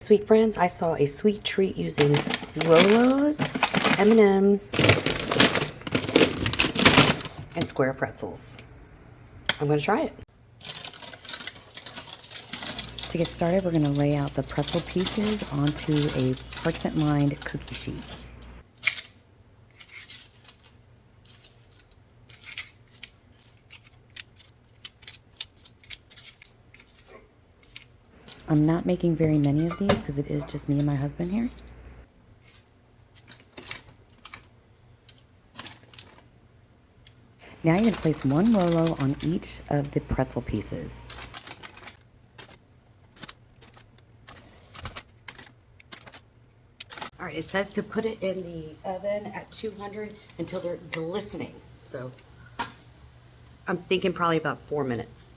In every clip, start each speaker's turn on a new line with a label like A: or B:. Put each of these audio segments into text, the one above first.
A: Sweet friends, I saw a sweet treat using Rolos, M&Ms, and square pretzels. I'm going to try it.
B: To get started, we're going to lay out the pretzel pieces onto a parchment-lined cookie sheet. I'm not making very many of these because it is just me and my husband here. Now you're going to place one Rolo on each of the pretzel pieces.
A: All right, it says to put it in the oven at 200 until they're glistening. So I'm thinking probably about 4 minutes.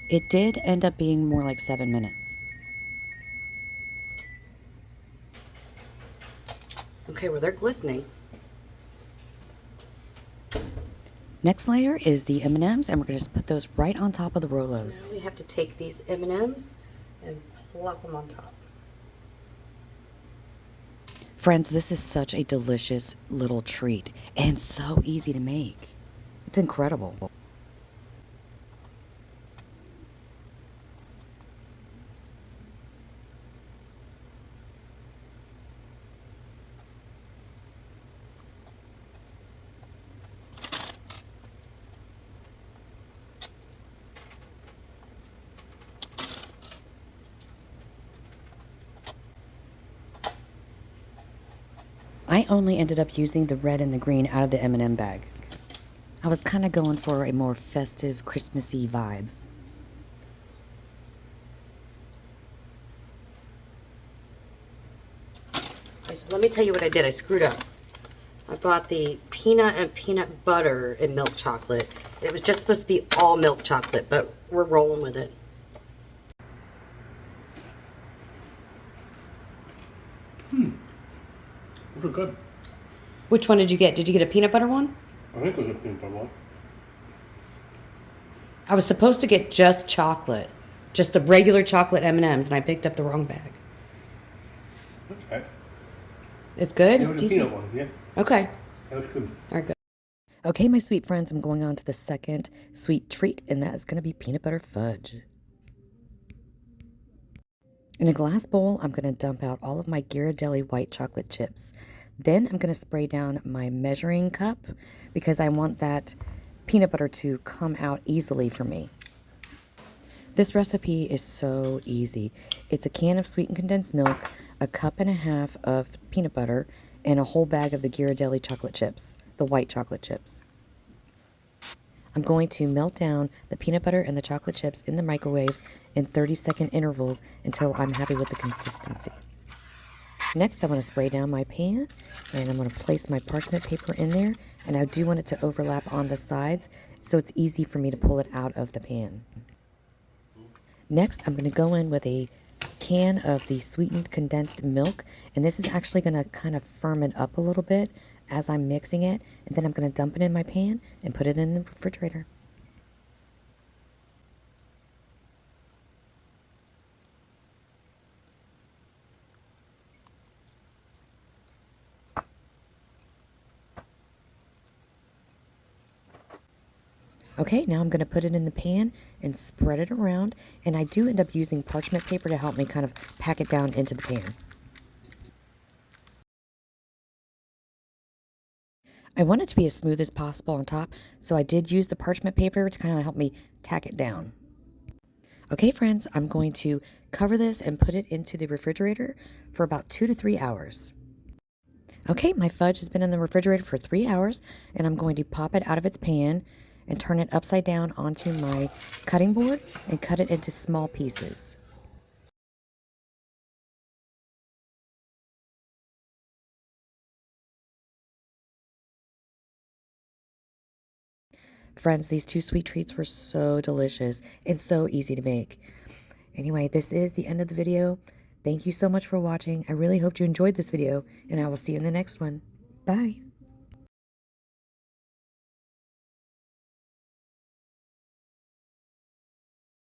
B: It did end up being more like 7 minutes.
A: Okay, well, they're glistening.
B: Next layer is the M&Ms, and we're going to just put those right on top of the Rolos.
A: Now we have to take these M&Ms and plop them on top.
B: Friends, this is such a delicious little treat and so easy to make. It's incredible. I only ended up using the red and the green out of the M&M bag. I was kind of going for a more festive, Christmassy vibe.
A: So let me tell you what I did. I screwed up. I bought the peanut and peanut butter and milk chocolate. And it was just supposed to be all milk chocolate, but we're rolling with it.
C: Those are good.
A: Which one did you get? Did you get a peanut butter one?
C: I think it was a peanut butter one.
A: I was supposed to get just chocolate. Just the regular chocolate M&Ms, and I picked up the wrong bag.
C: That's right.
A: It's good?
C: It
A: It's
C: was a
A: decent?
C: peanut one, yeah.
A: Okay.
C: That was good.
A: All right, good.
B: Okay, my sweet friends, I'm going on to the second sweet treat, and that is going to be peanut butter fudge. In a glass bowl, I'm going to dump out all of my Ghirardelli white chocolate chips. Then I'm going to spray down my measuring cup because I want that peanut butter to come out easily for me. This recipe is so easy. It's a can of sweetened condensed milk, a cup and a half of peanut butter, and a whole bag of the Ghirardelli chocolate chips, the white chocolate chips. I'm going to melt down the peanut butter and the chocolate chips in the microwave in 30-second intervals until I'm happy with the consistency. Next, I want to spray down my pan, and I'm going to place my parchment paper in there, and I do want it to overlap on the sides so it's easy for me to pull it out of the pan. Next, I'm going to go in with a can of the sweetened condensed milk, and this is actually going to kind of firm it up a little bit as I'm mixing it, and then I'm going to dump it in my pan and put it in the refrigerator. Okay, now I'm going to put it in the pan and spread it around, and I do end up using parchment paper to help me kind of pack it down into the pan. I want it to be as smooth as possible on top, so I did use the parchment paper to kind of help me tack it down. Okay, friends, I'm going to cover this and put it into the refrigerator for about 2 to 3 hours. Okay, my fudge has been in the refrigerator for 3 hours, and I'm going to pop it out of its pan and turn it upside down onto my cutting board and cut it into small pieces. Friends, these two sweet treats were so delicious and so easy to make. Anyway, this is the end of the video. Thank you so much for watching. I really hope you enjoyed this video, and I will see you in the next one. Bye.